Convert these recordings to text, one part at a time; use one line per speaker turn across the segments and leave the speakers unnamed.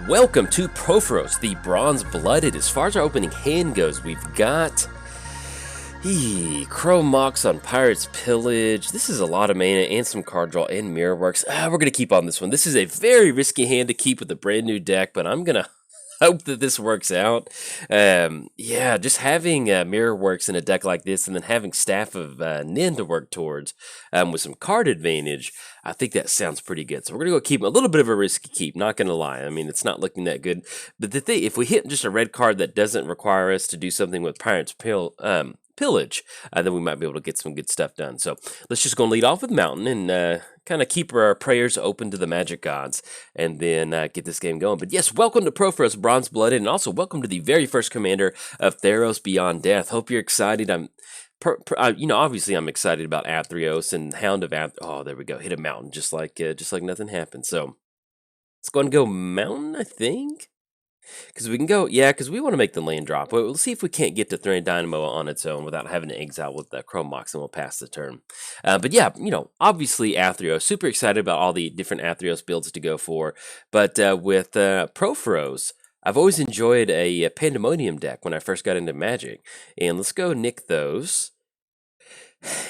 Welcome to Purphoros, the bronze-blooded. As far as our opening hand goes, we've got Crow Mox on Pirate's Pillage. This is a lot of mana and some card draw and Mirror Works. We're going to keep on this one. This is a very risky hand to keep with a brand new deck, but I'm going to hope that this works out. Yeah, just having Mirror Works in a deck like this and then having Staff of Nin to work towards with some card advantage, I think that sounds pretty good. So we're going to go keep a little bit of a risky keep, not going to lie. I mean, it's not looking that good. But the thing, if we hit just a red card that doesn't require us to do something with Pirate's Pillage, then we might be able to get some good stuff done. So let's just go and lead off with Mountain and kind of keep our prayers open to the magic gods and then get this game going. But yes, welcome to Purphoros Bronze-Blooded, and also welcome to the very first commander of Theros Beyond Death. Hope you're excited. Obviously I'm excited about Athreos and Hound of Oh, there we go. Hit a Mountain just like nothing happened. So let's go and go Mountain, I think. Because we can go, because we want to make the land drop. We'll see if we can't get to Thrain Dynamo on its own without having to exile with the Crow Mox, and we'll pass the turn. But yeah, obviously Athreos, super excited about all the different Athreos builds to go for. But with Purphoros, I've always enjoyed a Pandemonium deck when I first got into Magic. And let's go nick those.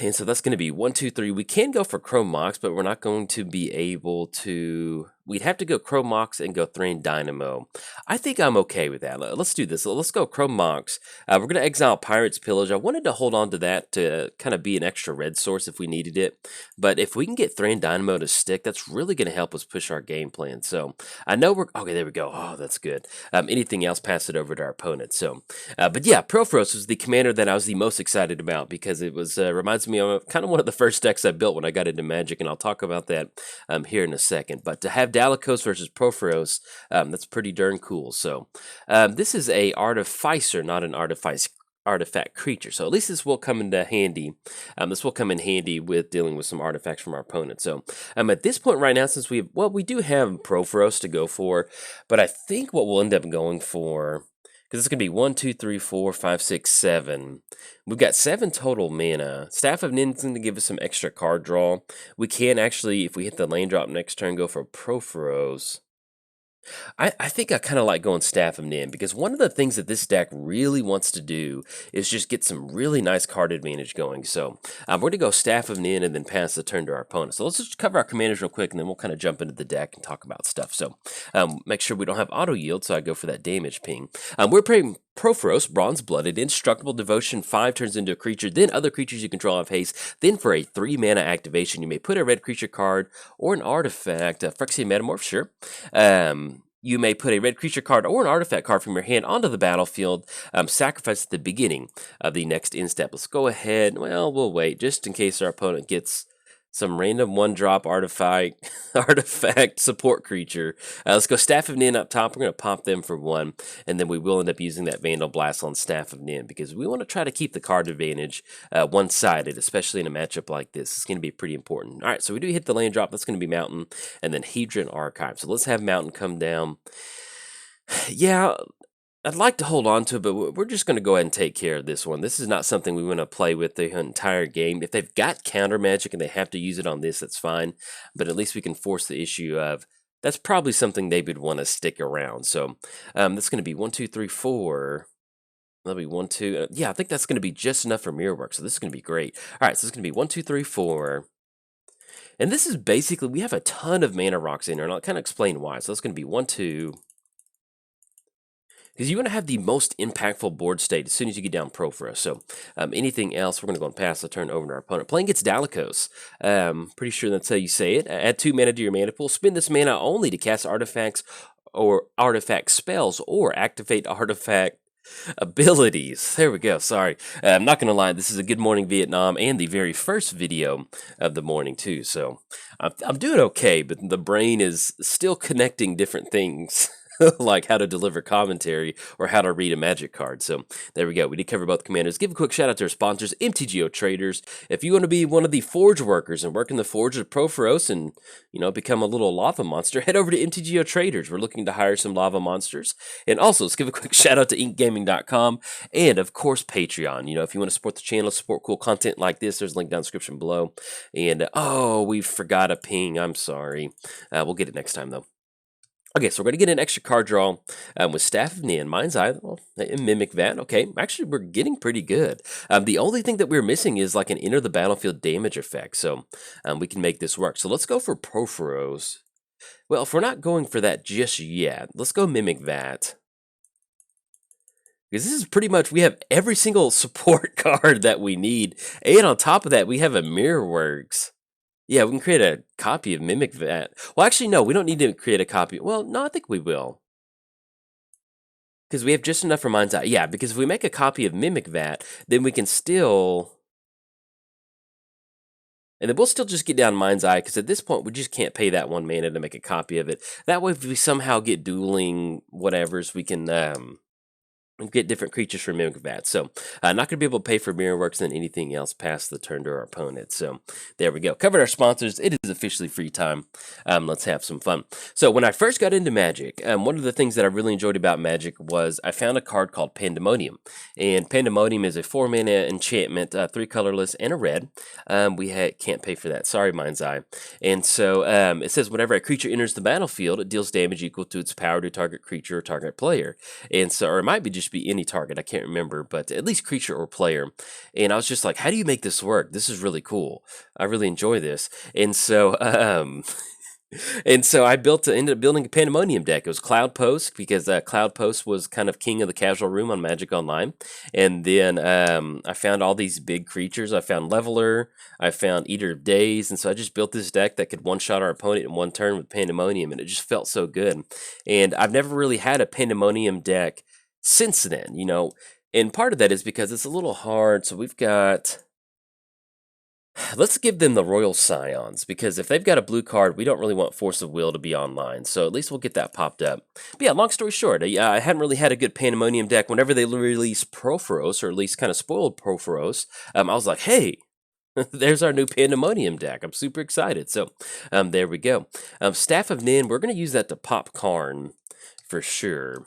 And so that's going to be 1, 2, 3. We can go for Crow Mox, but we're not going to be able to. We'd have to go Crow Mox and go Thrain Dynamo. I think I'm okay with that. Let's do this. Let's go Crow Mox. We're going to exile Pirate's Pillage. I wanted to hold on to that to kind of be an extra red source if we needed it. But if we can get Thrain Dynamo to stick, that's really going to help us push our game plan. So I know we're. Okay, there we go. Oh, that's good. Anything else, pass it over to our opponent. So, but yeah, Purphoros was the commander that I was the most excited about because it was reminds me of kind of one of the first decks I built when I got into Magic, and I'll talk about that here in a second. But to have Dalakos versus Purphoros, that's pretty darn cool. So this is a artificer, not an artifact creature. So at least this will come into handy. This will come in handy with dealing with some artifacts from our opponent. So at this point right now, since we do have Purphoros to go for, but I think what we'll end up going for, because it's going to be 1, 2, 3, 4, 5, 6, 7. We've got 7 total mana. Staff of Nin's going to give us some extra card draw. We can actually, if we hit the land drop next turn, go for Purphoros. I think I kind of like going Staff of Nin because one of the things that this deck really wants to do is just get some really nice card advantage going. So we're going to go Staff of Nin and then pass the turn to our opponent. So let's just cover our commanders real quick and then we'll kind of jump into the deck and talk about stuff. So make sure we don't have auto yield, so I go for that damage ping. We're playing Purphoros, Bronze-Blooded, Indestructible Devotion, 5 turns into a creature, then other creatures you control have haste, then for a 3 mana activation, you may put a red creature card or an artifact, Phyrexian Metamorph, sure. You may put a red creature card or an artifact card from your hand onto the battlefield, sacrifice at the beginning of the next end step. Let's go ahead, well, we'll wait, just in case our opponent gets some random 1-drop artifact support creature. Let's go Staff of Nin up top. We're going to pop them for 1, and then we will end up using that Vandal Blast on Staff of Nin because we want to try to keep the card advantage one-sided, especially in a matchup like this. It's going to be pretty important. All right, so we do hit the land drop. That's going to be Mountain, and then Hedron Archive. So let's have Mountain come down. Yeah, I'd like to hold on to it, but we're just going to go ahead and take care of this one. This is not something we want to play with the entire game. If they've got counter magic and they have to use it on this, that's fine. But at least we can force the issue of that's probably something they would want to stick around. So that's going to be 1, 2, 3, 4. That'll be 1, 2. Yeah, I think that's going to be just enough for Mirror Work. So this is going to be great. All right, so it's going to be 1, 2, 3, 4. And this is basically, we have a ton of mana rocks in here, and I'll kind of explain why. So it's going to be 1, 2. Because you want to have the most impactful board state as soon as you get down Purphoros. So anything else, we're going to go and pass the turn over to our opponent. Playing against Dalakos. Pretty sure that's how you say it. Add 2 mana to your mana pool. Spend this mana only to cast artifacts or artifact spells or activate artifact abilities. There we go. Sorry. I'm not going to lie. This is a Good Morning Vietnam and the very first video of the morning too. So I'm doing okay, but the brain is still connecting different things. Like how to deliver commentary or how to read a Magic card. So there we go. We did cover both commanders. Give a quick shout out to our sponsors, MTGOTraders. If you want to be one of the Forge workers and work in the Forge of Purphoros and, become a little lava monster, head over to MTGOTraders. We're looking to hire some lava monsters. And also, let's give a quick shout out to inkgaming.com and, of course, Patreon. If you want to support the channel, support cool content like this, there's a link down in the description below. And, we forgot a ping. I'm sorry. We'll get it next time, though. Okay, so we're going to get an extra card draw with Staff of Nin, Mind's Eye, well, and Mimic Vat. Okay, actually, we're getting pretty good. The only thing that we're missing is like an enter the battlefield damage effect, so we can make this work. So let's go for Purphoros. Well, if we're not going for that just yet, let's go Mimic Vat. Because this is pretty much, we have every single support card that we need. And on top of that, we have a Mirror Works. Yeah, we can create a copy of Mimic Vat. Well, actually, no, we don't need to create a copy. Well, no, I think we will. Because we have just enough for Mind's Eye. Yeah, because if we make a copy of Mimic Vat, then we can still... And then we'll still just get down Mind's Eye, because at this point, we just can't pay that 1 mana to make a copy of it. That way, if we somehow get dueling whatevers, we can... get different creatures from Mimic Vat. So, not going to be able to pay for Mirror Works than anything else past the turn to our opponent. So, there we go. Covered our sponsors. It is officially free time. Let's have some fun. So, when I first got into Magic, one of the things that I really enjoyed about Magic was I found a card called Pandemonium. And Pandemonium is a 4 mana enchantment, 3 colorless, and a red. Can't pay for that. Sorry, Mind's Eye. And so, it says whenever a creature enters the battlefield, it deals damage equal to its power to target creature or target player. And so, or it might be just be any target, I can't remember, but at least creature or player. And I was just like, how do you make this work? This is really cool. I really enjoy this. And so and so I ended up building a Pandemonium deck. It was Cloud Post, because Cloud Post was kind of king of the casual room on Magic Online. And then I found all these big creatures. I found Leveler, I found Eater of Days, and so I just built this deck that could one-shot our opponent in 1 turn with Pandemonium, and it just felt so good. And I've never really had a Pandemonium deck since then, you know, and part of that is because it's a little hard. So we've got, let's give them the Royal Scions, because if they've got a blue card, we don't really want Force of Will to be online. So at least we'll get that popped up. But yeah, long story short, I hadn't really had a good Pandemonium deck. Whenever they released Purphoros, or at least kind of spoiled Purphoros, I was like, hey, there's our new Pandemonium deck. I'm super excited. So there we go. Staff of Nin, we're going to use that to pop Karn for sure.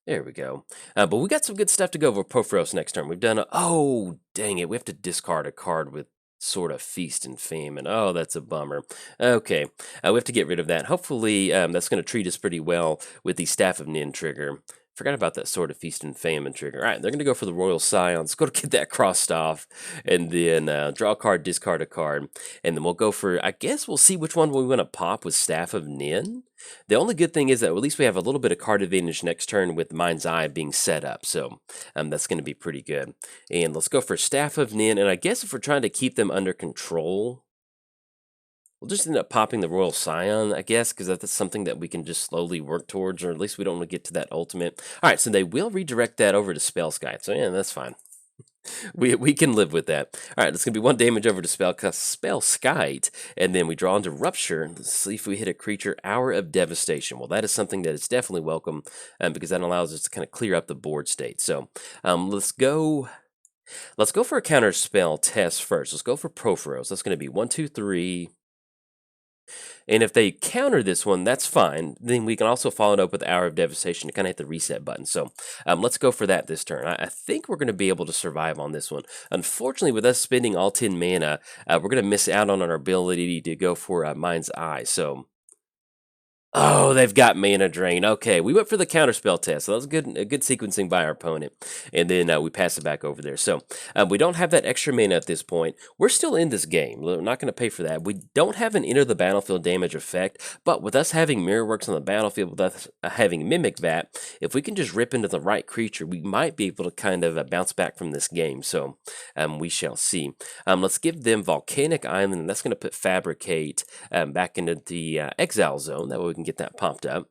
There we go. But we got some good stuff to go over Purphoros next turn. We've done oh, dang it. We have to discard a card with sort of Feast and Famine. Oh, that's a bummer. Okay. We have to get rid of that. Hopefully, that's going to treat us pretty well with the Staff of Nin trigger. Forgot about that sort of Feast and Famine trigger. All right, they're going to go for the Royal Scions. Go to get that crossed off, and then draw a card, discard a card, and then we'll go for, I guess we'll see which one we want to pop with Staff of Nin. The only good thing is that at least we have a little bit of card advantage next turn with Mind's Eye being set up, so that's going to be pretty good. And let's go for Staff of Nin, and I guess if we're trying to keep them under control, we'll just end up popping the Royal Scion, I guess, because that's something that we can just slowly work towards, or at least we don't want to get to that ultimate. All right, so they will redirect that over to Spell Sky, so yeah, that's fine. We can live with that. All right, it's going to be 1 damage over to Spell Skite, and then we draw into Rupture. Let's see if we hit a creature, Hour of Devastation. Well, that is something that is definitely welcome, because that allows us to kind of clear up the board state. So let's go for a counter spell test first. Let's go for Purphoros. That's going to be 1, 2, 3. And if they counter this one, that's fine. Then we can also follow it up with Hour of Devastation to kind of hit the reset button. So let's go for that this turn. I think we're going to be able to survive on this one. Unfortunately, with us spending all 10 mana, we're going to miss out on our ability to go for Mind's Eye. So... oh, they've got Mana Drain. Okay, we went for the counterspell test, so that was a good sequencing by our opponent. And then we pass it back over there. So we don't have that extra mana at this point. We're still in this game. We're not going to pay for that. We don't have an enter the battlefield damage effect, but with us having Mirror Works on the battlefield, with us having Mimic Vat, if we can just rip into the right creature, we might be able to kind of bounce back from this game. So we shall see. Let's give them Volcanic Island, and that's going to put Fabricate back into the exile zone. That way we can get that popped up.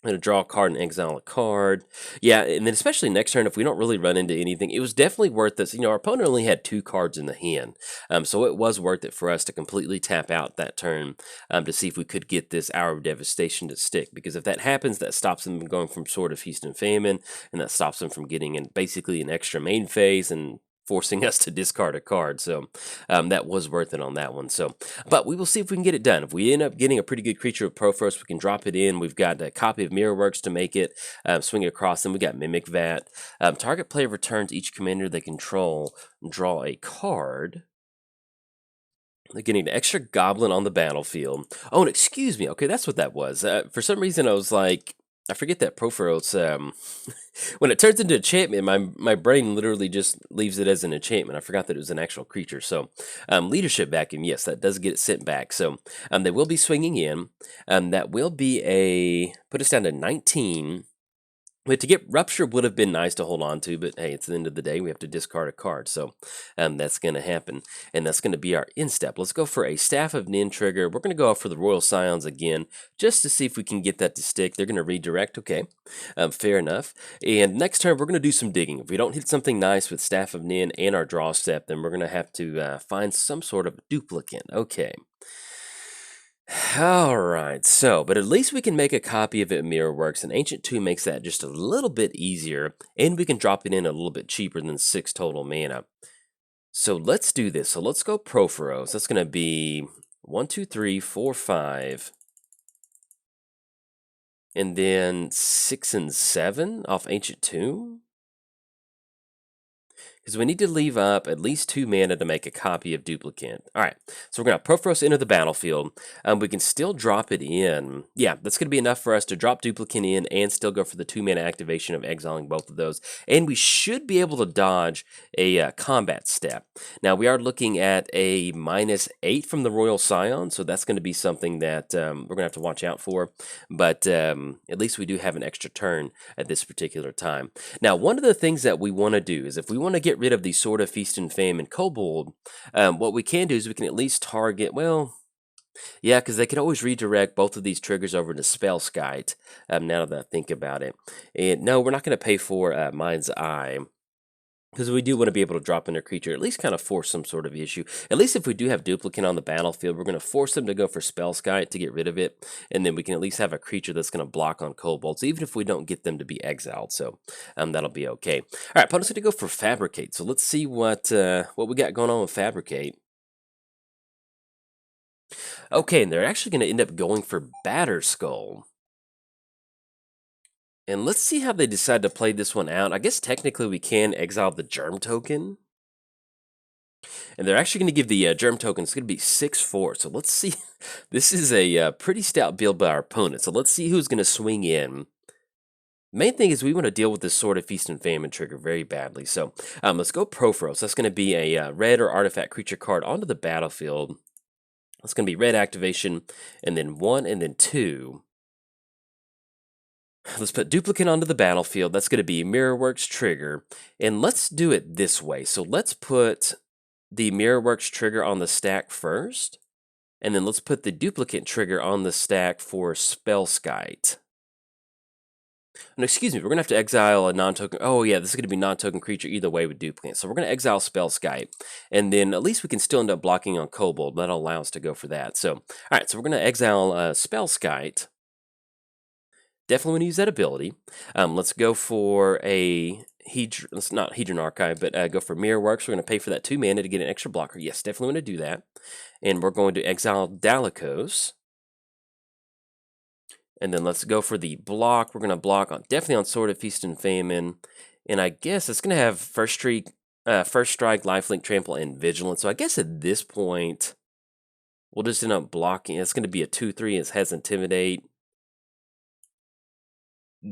I'm going to draw a card and exile a card. Yeah, and then especially next turn, if we don't really run into anything, it was definitely worth this. You know, our opponent only had 2 cards in the hand, so it was worth it for us to completely tap out that turn to see if we could get this Hour of Devastation to stick. Because if that happens, that stops them from going from Sword of Feast and Famine, and that stops them from getting basically an extra main phase and forcing us to discard a card. So that was worth it on that one. So, but we will see if we can get it done. If we end up getting a pretty good creature of Purphoros, we can drop it in. We've got a copy of Mirror Works to make it, swing it across. Then we got Mimic Vat. Target player returns each commander they control, draw a card. They're getting an extra goblin on the battlefield. Oh, and excuse me. Okay, that's what that was. For some reason, I was like, I forget that Purphoros. When it turns into enchantment, my brain literally just leaves it as an enchantment. I forgot that it was an actual creature. So, leadership vacuum. Yes, that does get it sent back. So, they will be swinging in. That will be a put us down to 19. But to get Rupture would have been nice to hold on to, but hey, it's the end of the day. We have to discard a card, so that's going to happen. And that's going to be our instep. Let's go for a Staff of Nin trigger. We're going to go for the Royal Scions again, just to see if we can get that to stick. They're going to redirect, okay, fair enough. And next turn, we're going to do some digging. If we don't hit something nice with Staff of Nin and our draw step, then we're going to have to find some sort of duplicate. Okay. All right, so, but at least we can make a copy of it in Mirrorworks, and Ancient 2 makes that just a little bit easier, and we can drop it in a little bit cheaper than 6 total mana. So let's do this. So let's go Purphoros. That's going to be 1, 2, 3, 4, 5, and then 6 and 7 off Ancient 2. Because we need to leave up at least 2 mana to make a copy of Duplicate. All right, so we're going to Purphoros into the battlefield. We can still drop it in. Yeah, that's going to be enough for us to drop Duplicate in and still go for the 2 mana activation of exiling both of those. And we should be able to dodge a combat step. Now, we are looking at a -8 from the Royal Scion, so that's going to be something that we're going to have to watch out for. But at least we do have an extra turn at this particular time. Now, one of the things that we want to do is if we want to get rid of the Sword of Feast and Famine Kobold, what we can do is we can at least target, well, yeah, because they can always redirect both of these triggers over to Spellskite, now that I think about it. And no, we're not going to pay for Mind's Eye, because we do want to be able to drop in a creature, at least kind of force some sort of issue. At least if we do have Duplicate on the battlefield, we're going to force them to go for Spellskite to get rid of it, and then we can at least have a creature that's going to block on Kobolds, even if we don't get them to be exiled, so that'll be okay. All right, opponent's going to go for Fabricate, so let's see what we got going on with Fabricate. Okay, and they're actually going to end up going for Batterskull. And let's see how they decide to play this one out. I guess technically we can exile the Germ token. And they're actually going to give the Germ token, it's going to be 6/4. So let's see. This is a pretty stout build by our opponent. So let's see who's going to swing in. Main thing is we want to deal with this Sword of Feast and Famine trigger very badly. So let's go Purphoros. That's going to be a red or artifact creature card onto the battlefield. That's going to be red activation, and then 1 and then 2. Let's put Duplicate onto the battlefield. That's going to be Mirrorworks trigger. And let's do it this way. So let's put the Mirrorworks trigger on the stack first. And then let's put the Duplicate trigger on the stack for Spellskite. And excuse me, we're going to have to exile a non-token. Oh yeah, this is going to be non-token creature either way with Duplicate. So we're going to exile Spellskite. And then at least we can still end up blocking on Kobold. That'll allow us to go for that. So, all right, so we're going to exile Spellskite. Definitely want to use that ability. Let's go for a let's not Hedron Archive, but go for Mirrorworks. We're going to pay for that 2 mana to get an extra blocker. Yes, definitely want to do that. And we're going to exile Dalakos. And then let's go for the block. We're going to block on definitely on Sword of Feast and Famine. And I guess it's going to have First Strike, Lifelink, Trample, and Vigilance. So I guess at this point, we'll just end up blocking. It's going to be a 2/3. It has Intimidate.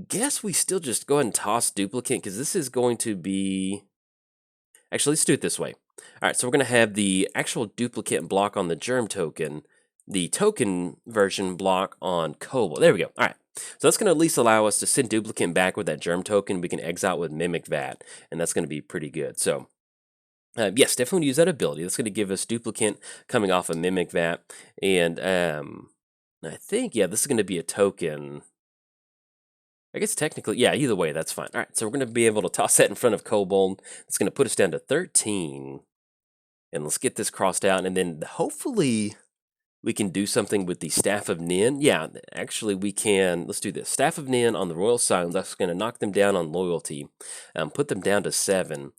Guess we still just go ahead and toss Duplicate because this is going to be... Actually, let's do it this way. All right, so we're going to have the actual Duplicate block on the Germ token, the token version block on Kobold. There we go. All right, so that's going to at least allow us to send Duplicate back with that Germ token. We can exile with Mimic Vat, and that's going to be pretty good. So, yes, definitely use that ability. That's going to give us Duplicate coming off of Mimic Vat. And I think, yeah, this is going to be a token... I guess technically, yeah, either way, that's fine. All right, so we're going to be able to toss that in front of Kobold. It's going to put us down to 13. And let's get this crossed out, and then hopefully we can do something with the Staff of Nin. Yeah, actually we can. Let's do this. Staff of Nin on the Royal Scion. That's going to knock them down on Loyalty. Put them down to 7.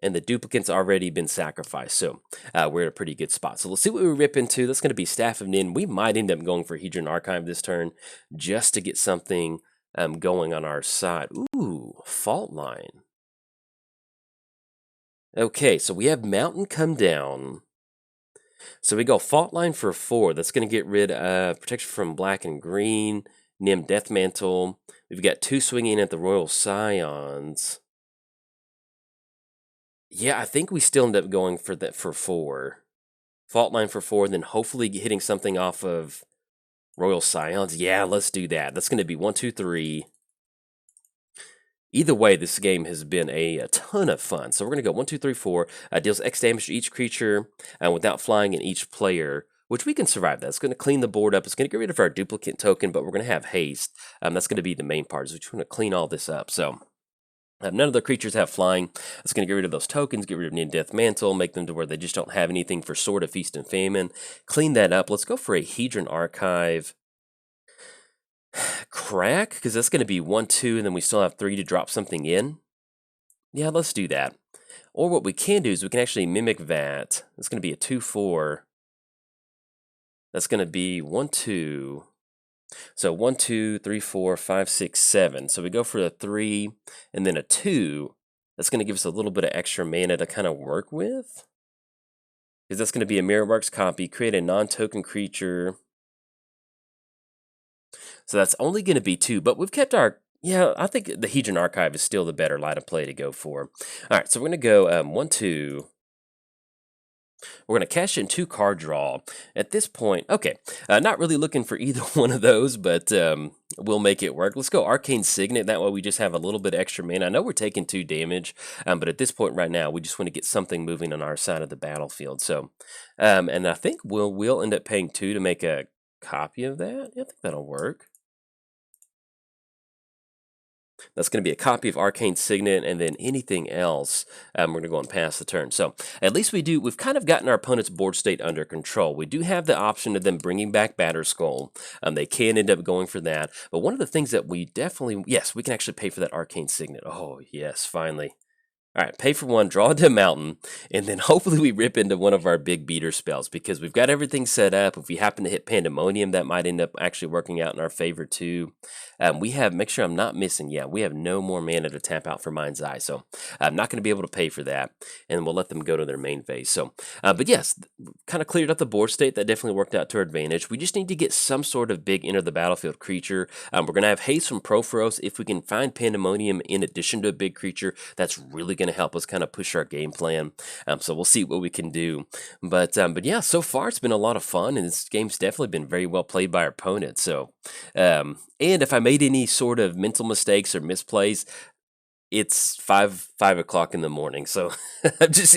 And the Duplicate's already been sacrificed, so we're at a pretty good spot. So let's see what we rip into. That's going to be Staff of Nin. We might end up going for Hedron Archive this turn just to get something... going on our side. Ooh, Fault Line. Okay, so we have Mountain come down. So we go Fault Line for 4. That's going to get rid of protection from black and green, Nim Death Mantle. We've got 2 swinging at the Royal Scions. Yeah, I think we still end up going for that for 4. Fault Line for 4, then hopefully hitting something off of Royal Scions. Yeah, let's do that. That's going to be 1, 2, 3. Either way, this game has been a ton of fun. So we're going to go 1, 2, 3, 4. Deals X damage to each creature without flying in each player, which we can survive that. It's going to clean the board up. It's going to get rid of our duplicate token, but we're going to have haste. That's going to be the main part. So we just want to clean all this up. So none of the creatures have flying. It's going to get rid of those tokens, get rid of Nim Death Mantle, make them to where they just don't have anything for Sword of Feast and Famine. Clean that up. Let's go for a Hedron Archive. Crack, because that's going to be 1, 2, and then we still have 3 to drop something in. Yeah, let's do that. Or what we can do is we can actually mimic that. It's going to be a 2, 4. That's going to be 1, 2. So 1, 2, 3, 4, 5, 6, 7. So we go for a 3 and then a 2. That's going to give us a little bit of extra mana to kind of work with. Because that's going to be a Mirrorworks copy, create a non-token creature. So that's only going to be 2, but we've kept our, yeah, I think the Hedron Archive is still the better line of play to go for. All right, so we're going to go 1, 2. We're going to cash in 2 card draw. At this point, okay, not really looking for either one of those, but we'll make it work. Let's go Arcane Signet. That way we just have a little bit extra mana. I know we're taking 2 damage, but at this point right now, we just want to get something moving on our side of the battlefield. So, and I think we'll end up paying 2 to make a copy of that. Yeah, I think that'll work. That's going to be a copy of Arcane Signet, and then anything else, we're going to go and pass the turn. So at least we've kind of gotten our opponent's board state under control. We do have the option of them bringing back Batterskull. They can end up going for that. But one of the things that we definitely, yes, we can actually pay for that Arcane Signet. Oh, yes, finally. All right, pay for 1, draw to a mountain, and then hopefully we rip into one of our big beater spells because we've got everything set up. If we happen to hit Pandemonium, that might end up actually working out in our favor too. We have, make sure I'm not missing, yeah, we have no more mana to tap out for Mind's Eye, so I'm not going to be able to pay for that, and we'll let them go to their main phase. So, but yes, kind of cleared up the board state. That definitely worked out to our advantage. We just need to get some sort of big enter the battlefield creature. We're going to have haste from Purphoros. If we can find Pandemonium in addition to a big creature, that's really going to help us kind of push our game plan. So we'll see what we can do. But yeah, so far it's been a lot of fun, and this game's definitely been very well played by our opponents. So, and if I made any sort of mental mistakes or misplays, it's 5 o'clock in the morning, so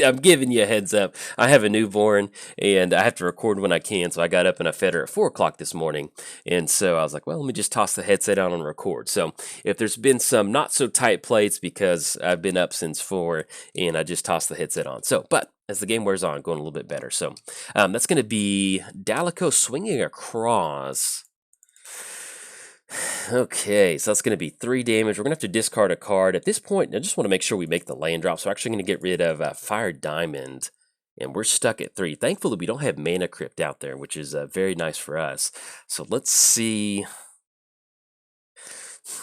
I'm giving you a heads up. I have a newborn, and I have to record when I can, so I got up and I fed her at 4 o'clock this morning, and so I was like, well, let me just toss the headset on and record. So if there's been some not so tight plays, because I've been up since 4, and I just tossed the headset on. So, but as the game wears on, going a little bit better. So that's going to be Dalakos swinging across. Okay, so that's going to be 3 damage. We're going to have to discard a card. At this point, I just want to make sure we make the land drop. So we're actually going to get rid of Fire Diamond, and we're stuck at 3. Thankfully, we don't have Mana Crypt out there, which is very nice for us. So let's see.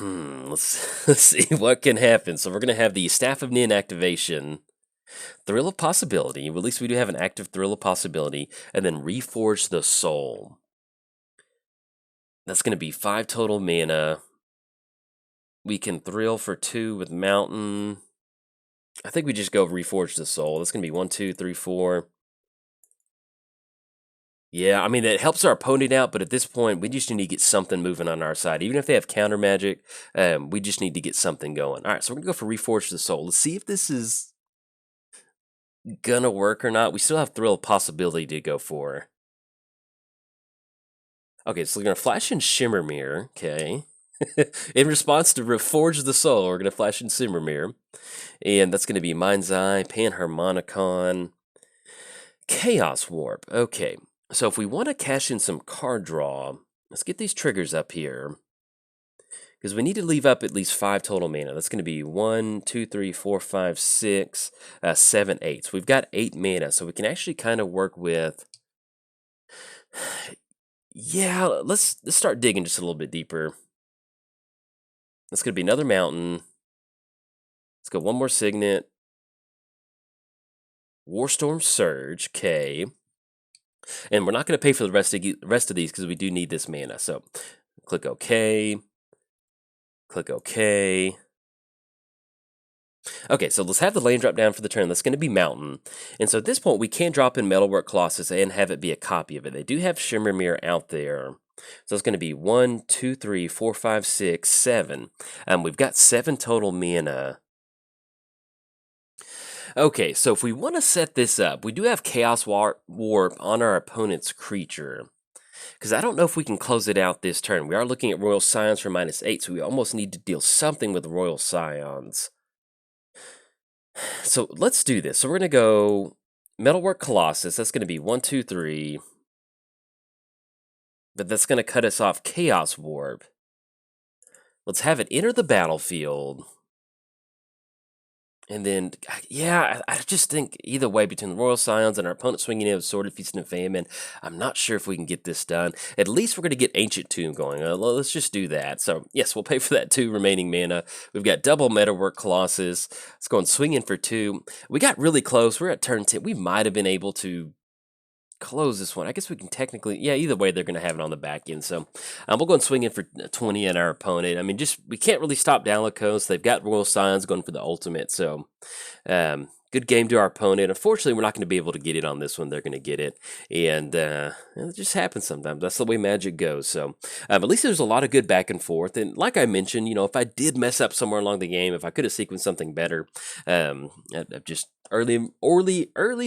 Let's see what can happen. So we're going to have the Staff of Nin activation, Thrill of Possibility. At least we do have an active Thrill of Possibility, and then Reforge the Soul. That's going to be 5 total mana. We can thrill for 2 with Mountain. I think we just go Reforge the Soul. That's going to be 1, 2, 3, 4. Yeah, I mean, it helps our opponent out, but at this point, we just need to get something moving on our side. Even if they have counter magic, we just need to get something going. All right, so we're going to go for Reforge the Soul. Let's see if this is going to work or not. We still have Thrill of Possibility to go for. Okay, so we're going to flash in Shimmermere, okay. In response to Reforge the Soul, we're going to flash in Shimmermere. And that's going to be Mind's Eye, Panharmonicon, Chaos Warp. Okay, so if we want to cash in some card draw, let's get these triggers up here. Because we need to leave up at least 5 total mana. That's going to be 1, 2, 3, 4, 5, 6, 7, 8. So we've got 8 mana, so we can actually kind of work with... Yeah, let's start digging just a little bit deeper. That's going to be another Mountain. Let's go one more Signet. Warstorm Surge, okay. And we're not going to pay for the rest of these because we do need this mana. So click OK. Click OK. Okay, so let's have the land drop down for the turn. That's going to be Mountain. And so at this point, we can drop in Metalwork Colossus and have it be a copy of it. They do have Shimmer Mirror out there. So it's going to be 1, 2, 3, 4, 5, 6, 7. We've got 7 total mana. Okay, so if we want to set this up, we do have Chaos Warp on our opponent's creature. Because I don't know if we can close it out this turn. We are looking at Royal Scions for -8, so we almost need to deal something with Royal Scions. So let's do this. So we're going to go Metalwork Colossus. That's going to be 1, 2, 3. But that's going to cut us off Chaos Warp. Let's have it enter the battlefield. And then, yeah, I just think either way, between the Royal Scions and our opponent swinging in with Sword, Feast, and Famine, I'm not sure if we can get this done. At least we're going to get Ancient Tomb going. Let's just do that. So, yes, we'll pay for that 2 remaining mana. We've got double Metalwork Colossus. Let's go and swing in for 2. We got really close. We're at turn 10. We might have been able to close this one. I guess we can technically, yeah, either way, they're going to have it on the back end. So we'll go and swing in for 20 at our opponent. I mean, we can't really stop Dalakos. They've got Royal Scions going for the ultimate. So good game to our opponent. Unfortunately, we're not going to be able to get it on this one. They're going to get it. And it just happens sometimes. That's the way Magic goes. So at least there's a lot of good back and forth. And like I mentioned, if I did mess up somewhere along the game, if I could have sequenced something better, just early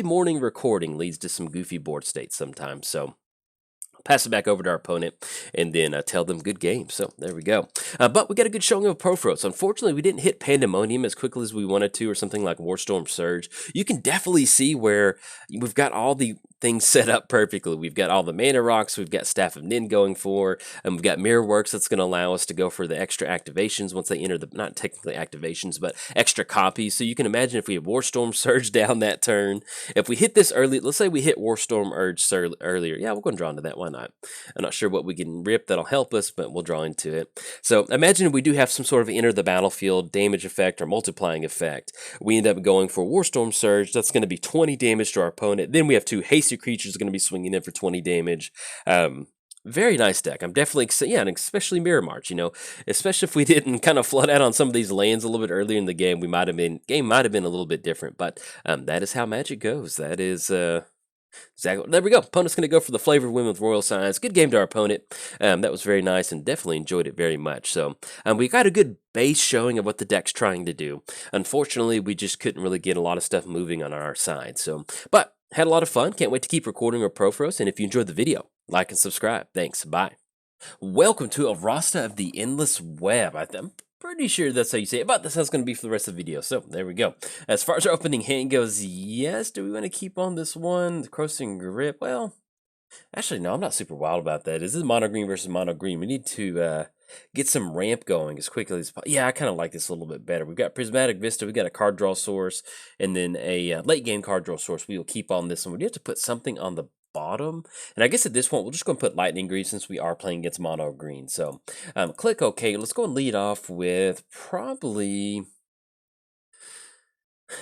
morning recording leads to some goofy board states sometimes. So pass it back over to our opponent and then tell them good game. So there we go. But we got a good showing of Purphoros. Unfortunately, we didn't hit Pandemonium as quickly as we wanted to, or something like Warstorm Surge. You can definitely see where we've got all the things set up perfectly. We've got all the mana rocks, we've got Staff of Nin going for, and we've got Mirror Works that's going to allow us to go for the extra activations once they enter the, not technically activations, but extra copies. So you can imagine if we have Warstorm Surge down that turn, if we hit this early, let's say we hit Warstorm Urge earlier, yeah, we're going to draw into that, why not? I'm not sure what we can rip that'll help us, but we'll draw into it. So imagine we do have some sort of enter the battlefield damage effect or multiplying effect. We end up going for Warstorm Surge. That's going to be 20 damage to our opponent. Then we have 2 hasty creatures going to be swinging in for 20 damage. Very nice deck. I'm definitely, yeah, and especially Mirror March, especially if we didn't kind of flood out on some of these lands a little bit earlier in the game, game might have been a little bit different, but that is how Magic goes. That is, exactly. There we go. Opponent's going to go for the Flavor Win with Royal Scions. Good game to our opponent. That was very nice and definitely enjoyed it very much. So we got a good base showing of what the deck's trying to do. Unfortunately, we just couldn't really get a lot of stuff moving on our side. So, but had a lot of fun. Can't wait to keep recording with Purphoros. And if you enjoyed the video, like and subscribe. Thanks. Bye. Welcome to Arasta of the Endless Web. I'm pretty sure that's how you say it, but that's how it's going to be for the rest of the video. So there we go. As far as our opening hand goes, yes, do we want to keep on this one? The Crossing Grip? Well, actually, no, I'm not super wild about that. This is mono green versus mono green. We need to get some ramp going as quickly as possible. Yeah, I kind of like this a little bit better. We've got Prismatic Vista, we've got a card draw source, and then a late game card draw source. We will keep on this one. We do have to put something on the bottom, and I guess at this point we're just going to put lightning green since we are playing against mono green. So click OK. Let's go and lead off with probably,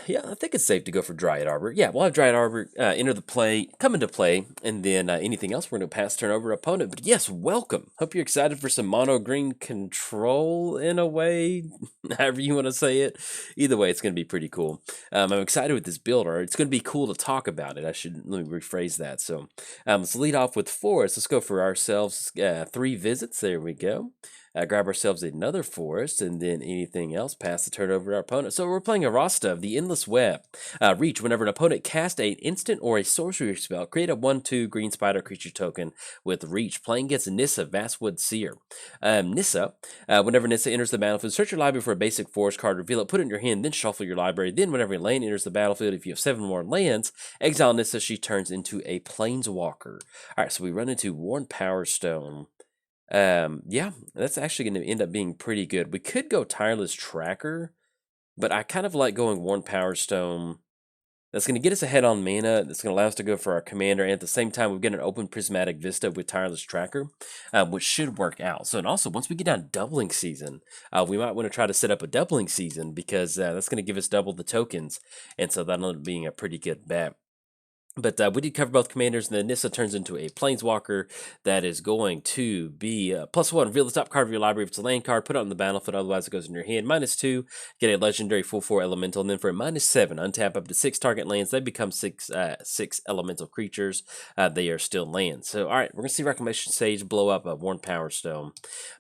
yeah, I think it's safe to go for Dryad Arbor. Yeah, we'll have Dryad Arbor come into play, and then anything else we're going to pass turn over opponent. But yes, welcome. Hope you're excited for some mono green control in a way, however you want to say it. Either way, it's going to be pretty cool. I'm excited with this build, or it's going to be cool to talk about it. Let me rephrase that. So let's lead off with Forest. Let's go for ourselves 3 visits. There we go. Grab ourselves another forest, and then anything else, pass the turn over to our opponent. So we're playing Arasta of the Endless Web. Reach, whenever an opponent casts an instant or a sorcery spell, create a 1/2 green spider creature token with Reach. Playing against Nissa, Vastwood Seer. Nissa, whenever Nissa enters the battlefield, search your library for a basic forest card, reveal it, put it in your hand, then shuffle your library. Then whenever a land enters the battlefield, if you have 7 more lands, exile Nissa, she turns into a planeswalker. Alright, so we run into Worn Power Stone. Yeah, that's actually going to end up being pretty good. We could go Tireless Tracker, but I kind of like going Worn Power Stone. That's going to get us ahead on mana. That's going to allow us to go for our commander. And at the same time, we've got an open Prismatic Vista with Tireless Tracker, which should work out. So, and also, once we get down to Doubling Season, we might want to try to set up a Doubling Season because that's going to give us double the tokens. And so that'll end up being a pretty good bet. But we did cover both commanders, and then Nissa turns into a planeswalker that is going to be +1. Reveal the top card of your library if it's a land card, put it on the battlefield, otherwise it goes in your hand. -2, get a legendary full 4 elemental, and then for a -7, untap up to 6 target lands. They become 6 elemental creatures. They are still lands. So, all right, we're going to see Reclamation Sage blow up a Worn Power Stone.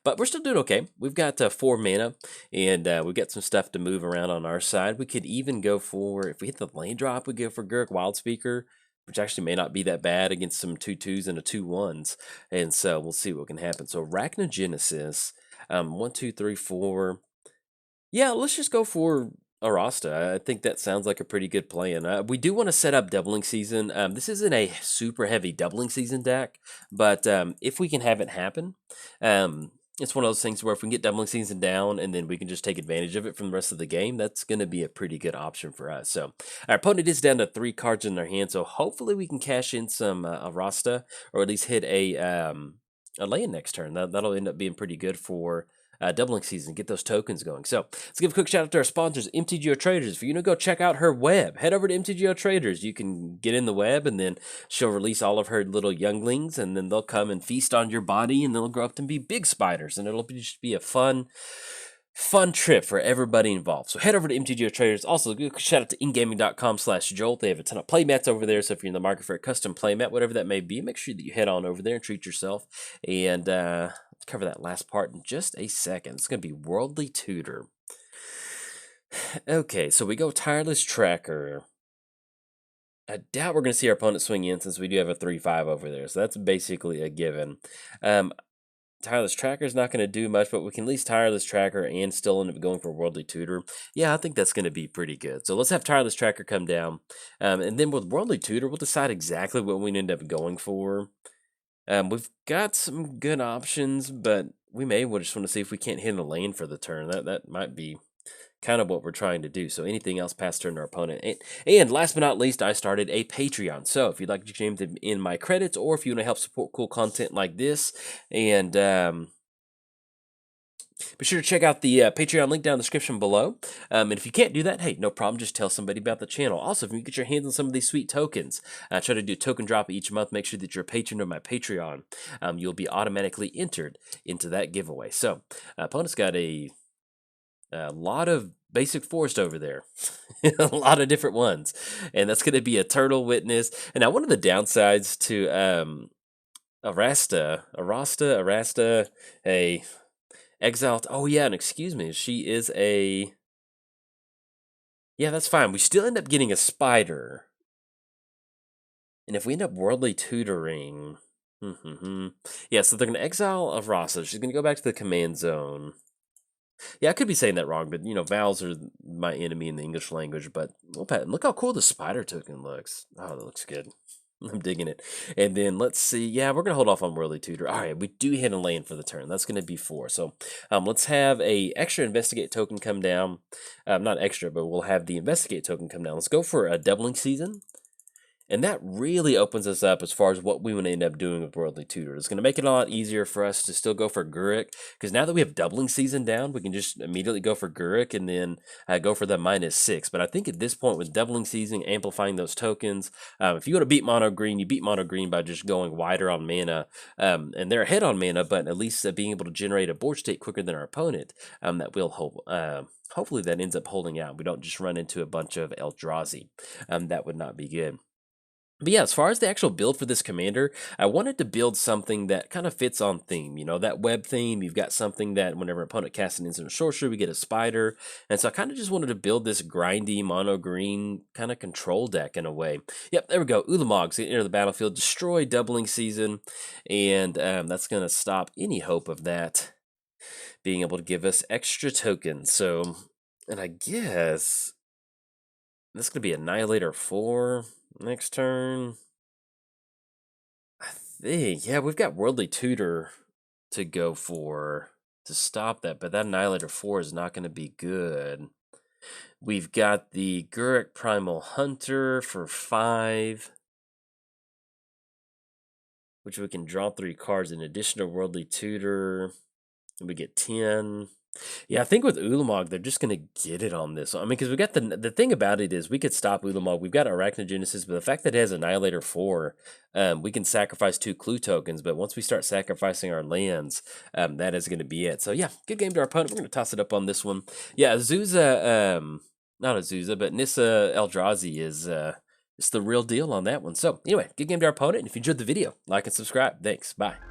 But we're still doing okay. We've got 4 mana, and we've got some stuff to move around on our side. We could even go for, if we hit the land drop, we go for Gurk Wildspeaker, which actually may not be that bad against some 2/2s and a 2/1s. And so we'll see what can happen. So Arachnogenesis, 1, 2, 3, 4. Yeah, let's just go for Arasta. I think that sounds like a pretty good plan. We do want to set up Doubling Season. This isn't a super heavy Doubling Season deck, but if we can have it happen, it's one of those things where if we can get Doubling Season down and then we can just take advantage of it from the rest of the game, that's going to be a pretty good option for us. So our opponent is down to 3 cards in their hand, so hopefully we can cash in some Arasta, or at least hit a land next turn. That'll end up being pretty good for Doubling Season, get those tokens going. So let's give a quick shout out to our sponsors, MTGOTraders. If you're going to go check out her web, head over to MTGOTraders. You can get in the web, and then she'll release all of her little younglings, and then they'll come and feast on your body, and they'll grow up to be big spiders, and it'll just be a fun trip for everybody involved. So head over to MTGOTraders. Also, give a shout out to ingaming.com/Jolt. They have a ton of playmats over there. So if you're in the market for a custom playmat, whatever that may be, make sure that you head on over there and treat yourself. And let's cover that last part in just a second. It's going to be Worldly Tutor. Okay, so we go Tireless Tracker. I doubt we're going to see our opponent swing in since we do have a 3/5 over there. So that's basically a given. Tireless Tracker is not going to do much, but we can at least Tireless Tracker and still end up going for Worldly Tutor. Yeah, I think that's going to be pretty good. So let's have Tireless Tracker come down. And then with Worldly Tutor, we'll decide exactly what we end up going for. We've got some good options, but we may just want to see if we can't hit a lane for the turn. That might be kind of what we're trying to do. So anything else past turn to our opponent. And last but not least, I started a Patreon. So if you'd like to change them in my credits, or if you want to help support cool content like this, and be sure to check out the Patreon link down in the description below. And if you can't do that, hey, no problem. Just tell somebody about the channel. Also, if you get your hands on some of these sweet tokens, I try to do a token drop each month. Make sure that you're a patron of my Patreon. You'll be automatically entered into that giveaway. So, opponent's got a lot of basic forest over there. A lot of different ones. And that's going to be a Turtle Witness. And now one of the downsides to Arasta, a Exiled. Oh, yeah, and excuse me. She is a... Yeah, that's fine. We still end up getting a spider. And if we end up Worldly Tutoring... Yeah, so they're going to exile Arasta. She's going to go back to the command zone. Yeah, I could be saying that wrong, but, you know, vowels are my enemy in the English language. But look how cool the spider token looks. Oh, that looks good. I'm digging it. And then let's see. Yeah, we're going to hold off on Worldly Tutor. All right, we do hit a land for the turn. That's going to be 4. So let's have a extra Investigate token come down. Not extra, but we'll have the Investigate token come down. Let's go for a Doubling Season. And that really opens us up as far as what we want to end up doing with Worldly Tutor. It's going to make it a lot easier for us to still go for Guruk, because now that we have Doubling Season down, we can just immediately go for Guruk and then go for the -6. But I think at this point, with Doubling Season, amplifying those tokens, if you go to beat Mono Green, you beat Mono Green by just going wider on mana, and they're ahead on mana, but at least being able to generate a board state quicker than our opponent, that will help. Hopefully that ends up holding out. We don't just run into a bunch of Eldrazi. That would not be good. But yeah, as far as the actual build for this commander, I wanted to build something that kind of fits on theme. You know, that web theme, you've got something that whenever opponent casts an instant sorcery, we get a spider. And so I kind of just wanted to build this grindy, mono-green kind of control deck in a way. Yep, there we go. Ulamog's going to enter the battlefield, destroy Doubling Season, and that's going to stop any hope of that being able to give us extra tokens. So, and I guess this is going to be Annihilator 4. Next turn, I think, yeah, we've got Worldly Tutor to go for to stop that, but that Annihilator 4 is not going to be good. We've got the Guruk Primal Hunter for 5, which we can draw 3 cards in addition to Worldly Tutor, and we get 10. Yeah, I think with Ulamog, they're just gonna get it on this. I mean, because we got the thing about it is we could stop Ulamog. We've got Arachnogenesis, but the fact that it has Annihilator 4, we can sacrifice 2 clue tokens. But once we start sacrificing our lands, that is gonna be it. So yeah, good game to our opponent. We're gonna toss it up on this one. Yeah, Azusa, not Azusa, but Nissa Eldrazi is it's the real deal on that one. So anyway, good game to our opponent. And if you enjoyed the video, like and subscribe. Thanks. Bye.